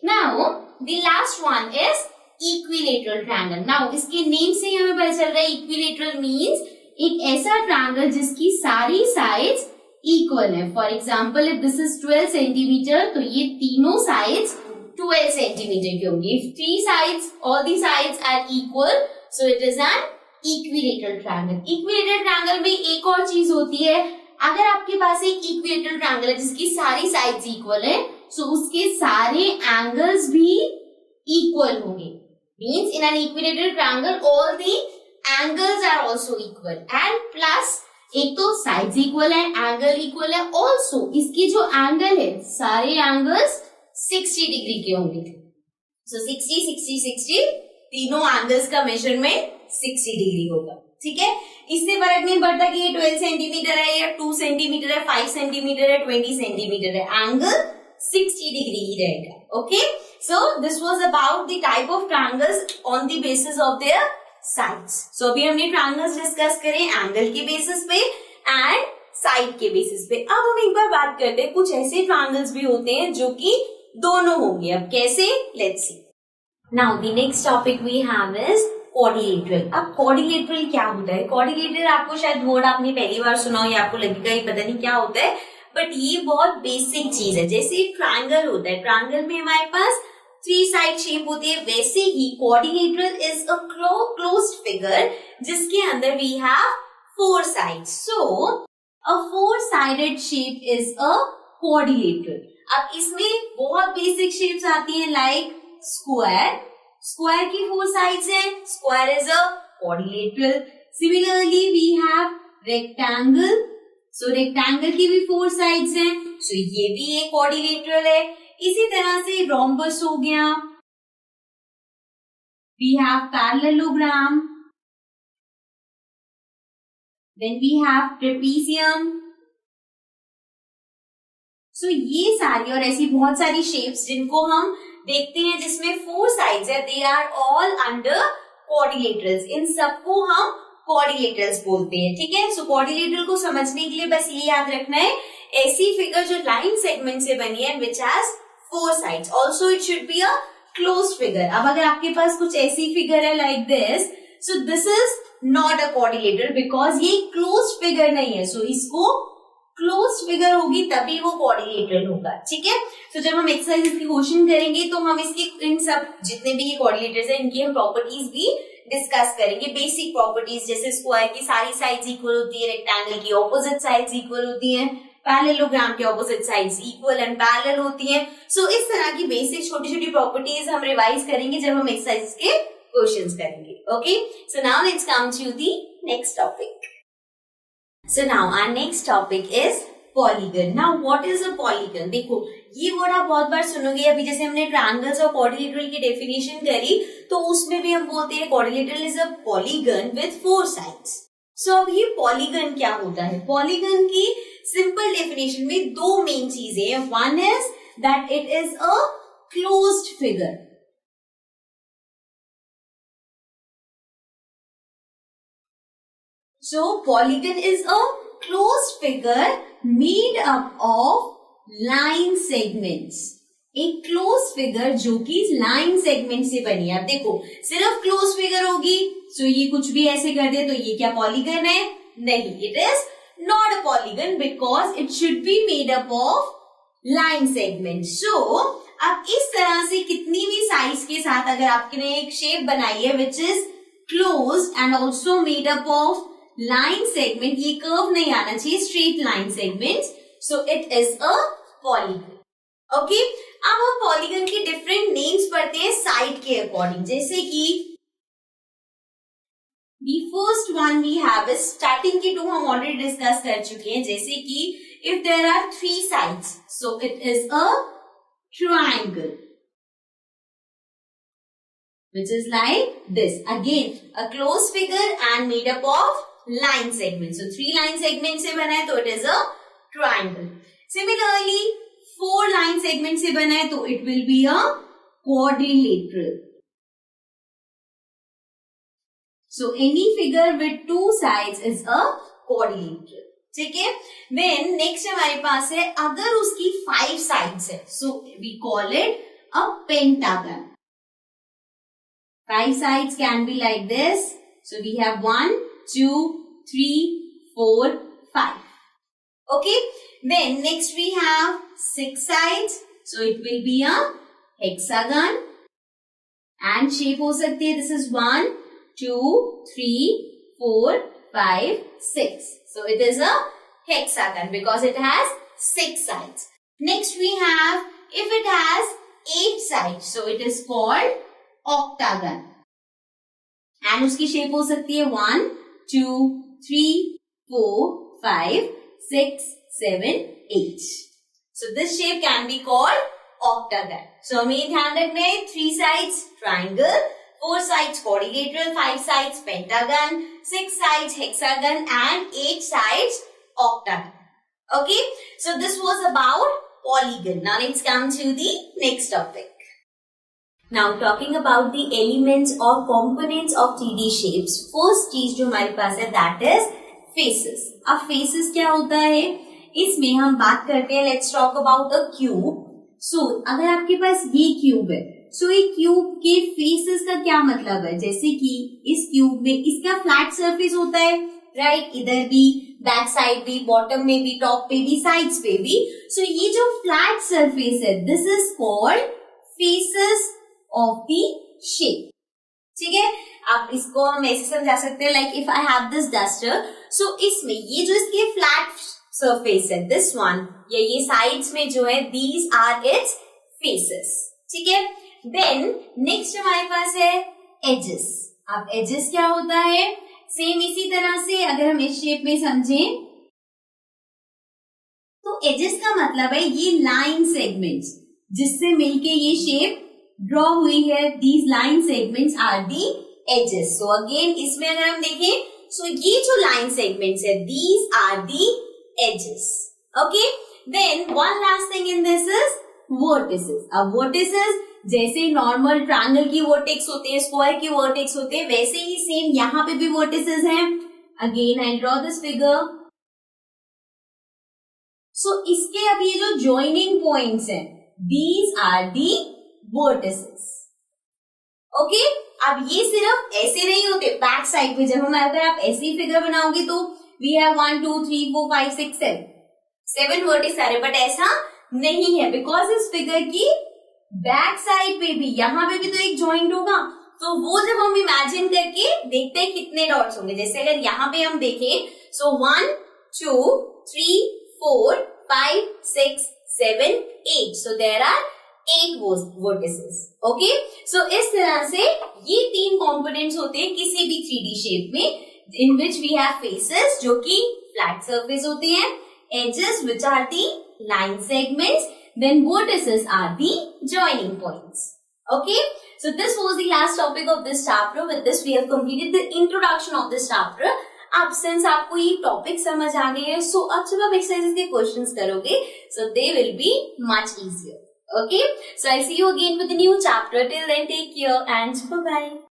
now the last one is equilateral triangle. Now इसके नेम से हमें पता चल रहा है इक्विलेटरल मींस एक ऐसा ट्रायंगल जिसकी सारी साइड्स इक्वल है। For example if this is 12 centimetre, तो ये तीनों साइड्स 12 सेंटीमीटर की होंगी। If three sides, all the sides are equal, so it is an equilateral triangle. Equilateral triangle में एक और चीज होती है, अगर आपके पास एक इक्विलेटरल ट्रायंगल है जिसकी सारी साइड्स इक्वल है, सो उसके सारे एंगल्स भी इक्वल होंगे। Means in an equilateral triangle all the angles are also equal and plus एक तो sides equal है, angle equal है, also इसकी जो angle है सारे angles 60 डिग्री के होंगे। So 60, 60, 60 तीनों angles का measurement 60 डिग्री होगा। ठीक है, इससे फर्क नहीं पड़ता कि ये 12 सेंटीमीटर है या 2 सेंटीमीटर है, 5 सेंटीमीटर है, 20 सेंटीमीटर है, एंगल 60 डिग्री ही रहेगा। Okay, so this was about the type of triangles on the basis of their sides. So अभी हमने triangles डिस्कस करे एंगल के बेसिस पे एंड साइड के बेसिस पे। अब हम एक बार बात करते हैं, कुछ ऐसे triangles भी होते हैं जो कि दोनों होंगे। अब कैसे, let's see. Now the next topic we have is quadrilateral. अब quadrilateral क्या होता है? quadrilateral आपको शायद वर्ड आपने पहली बार सुना हो या आपको लगेगा ये पता नहीं क्या होता है, बट ये बहुत बेसिक चीज है। जैसे ट्रायंगल होता है, ट्रायंगल में हमारे पास 3 साइड शेप होती है, वैसे ही quadrilateral is a closed figure जिसके अंदर we have 4 sides. So a 4 sided shape is a quadrilateral. अब इसमें बहुत बेसिक शेप्स आती हैं लाइक स्क्वायर। स्क्वायर की 4 साइड्स हैं, square is a quadrilateral. Similarly we have rectangle. So rectangle की भी 4 साइड्स हैं, सो ये भी एक क्वाड्रिलेटरल है। इसी तरह से रोम्बस हो गया, we have parallelogram, then we have trapezium. So ये सारी और ऐसी बहुत सारी शेप्स जिनको हम देखते हैं जिसमें 4 साइड्स है, they are all under quadrilaterals. इन सबको हम क्वाड्रिलेटरल्स बोलते हैं। ठीक है, सो क्वाड्रिलेटरल को समझने के लिए बस ये याद रखना है, ऐसी फिगर जो लाइन सेगमेंट से बनी है which has 4 sides, also it should be a closed figure. अब अगर आपके पास कुछ ऐसी फिगर है like this, so this is not a quadrilateral because ये क्लोज्ड फिगर नहीं है। सो इसको क्लोज्ड फिगर होगी तभी वो क्वाड्रिलेटरल होगा। ठीक है, तो जब हम एक्सरसाइज की क्वेश्चन करेंगे तो हम इसकी इन सब जितने भी ये क्वाड्रिलेटर्स हैं इनकी हम प्रॉपर्टीज भी डिस्कस करेंगे। बेसिक प्रॉपर्टीज जैसे स्क्वायर की सारी साइड्स इक्वल होती है, रेक्टेंगल की ऑपोजिट साइड्स इक्वल होती हैं, पैरेललोग्राम की opposite sides equal and parallel होती हैं। सो इस तरह की बेसिक छोटी छोटी प्रॉपर्टीज हम रिवाइज करेंगे जब हम एक्सरसाइज के क्वेश्चंस करेंगे। Okay, so now let's come to the next topic. So now our next topic is polygon. Now what is a polygon? देखो ये वर्ड आप बहुत बार सुनोगे। अभी जैसे हमने ट्रायंगल्स और क्वाड्रिलेटरल की डेफिनेशन करी तो उसमें भी हम बोलते हैं quadrilateral is a polygon with 4 sides. So अब ये पॉलीगन क्या होता है? पॉलीगन की सिंपल डेफिनेशन में दो मेन चीजें हैं. One is that it is a closed figure. So polygon is a closed figure made up of line segments. एक क्लोज फिगर जो कि लाइन सेगमेंट से बनी है. अब देखो सिर्फ क्लोज फिगर होगी सो ये कुछ भी ऐसे कर दे तो ये क्या पॉलीगन है? नहीं, it is not a polygon because it should be made up of line segment. So अब इस तरह से कितनी भी साइज के साथ अगर आपने एक शेप बनाई है which is closed end also made up of line segment, ये कर्व नहीं आना चाहिए, straight line segment, so it is a polygon. Okay, अब हम पॉलीगन के डिफरेंट नेम्स पढ़ते हैं साइड के अकॉर्डिंग. जैसे कि the first one we have is starting के टू हम ऑलरेडी डिस्कस कर चुके हैं. जैसे कि if there are three sides, so it is a triangle which is like this. Again, a closed figure and made up of line segments. So three line segments से बना है तो it is a triangle. Similarly, four line segments से बना है तो it will be a quadrilateral. So any figure with two sides is a quadrilateral. ठीक है. Then next हमारे पास है अगर उसकी 5 sides है, so we call it a pentagon. 5 sides can be like this. So we have 1, 2, 3, 4, 5. Okay. Then next we have 6 sides. So it will be a hexagon. And shape हो सकती है. This is 1, 2, 3, 4, 5, 6. So it is a hexagon because it has 6 sides. Next we have, if it has 8 sides, so it is called octagon. And उसकी shape हो सकती है 1, 2, 3, 4, 5, 6, 7, 8. So this shape can be called octagon. So हमें ध्यान रखना है 3 sides triangle, 4 sides quadrilateral, 5 sides pentagon, 6 sides hexagon and 8 sides octagon. Okay, so this was about polygon. Now let's come to the next topic. Now talking about the elements or components of 3D shapes. First चीज जो हमारे पास है that is faces. अब faces क्या होता है? इसमें हम बात करते हैं, let's talk about a cube. So अगर आपके पास ये क्यूब है, सो एक क्यूब के फेसेस का क्या मतलब है? जैसे कि इस क्यूब में इसका फ्लैट सरफेस होता है, राइट? इधर भी, बैक साइड भी, बॉटम में भी, टॉप पे भी, साइड्स पे भी. सो ये जो फ्लैट सरफेस है this is called faces of the shape. ठीक है. अब इसको हम ऐसे समझा सकते हैं like if I have this duster, so इसमें ये जो इसके फ्लैट सरफेस है दिस वन, या ये साइड्स में जो है दीज आर इट्स फेसेस. ठीक है. देन नेक्स्ट हमारे पास है एजेस. अब एजेस क्या होता है? सेम इसी तरह से अगर हम इस शेप में समझें तो एजेस का मतलब है ये लाइन सेगमेंट्स जिससे मिलके ये शेप ड्रॉ हुई है. These line segments are the edges. So again इसमें अगर हम देखें सो ये जो लाइन सेगमेंट्स है these are the edges. Okay. Then one last thing in this is vertices. अब वर्टिसेस जैसे नॉर्मल ट्रायंगल की वर्टेक्स होते हैं, स्क्वायर की वर्टेक्स होते हैं, वैसे ही सेम यहाँ पे भी वर्टिसेस हैं. Again I draw this figure. So इसके अब ये जो जॉइनिंग पॉइंट्स हैं these are the vertices. Okay. अब ये सिर्फ ऐसे नहीं होते बैक साइड पे. जब हम अगर आप ऐसी फिगर बनाओगे तो वी हैव 1, 2, 3, 4, 5, 6, 7 वर्टिस आ रहे, बट ऐसा नहीं है बिकॉज इस फिगर की बैक साइड पे भी, यहाँ पे भी तो एक जॉइंट होगा. तो वो जब हम इमेजिन करके देखते हैं कितने डॉट्स होंगे, जैसे अगर यहाँ पे हम देखें so 1, 2, 3, 4, 5, 6, 7, 8. So there are 8 vertices. Okay. So इस तरह से ये 3 कंपोनेंट्स होते हैं किसी भी 3D शेप में, इन विच वी हैव फेसेस जो कि फ्लैट सरफेस होते हैं, edges which are the line segments, then vertices are the joining points. Okay, so this was the last topic of this chapter. With this we have completed the introduction of this chapter. अब since आपको ये topic समझ आ गए हैं, सो अब जब आप exercise के क्वेश्चंस करोगे, so they will be much easier. Okay, so I'll see you again with a new chapter. Till then, take care and bye bye.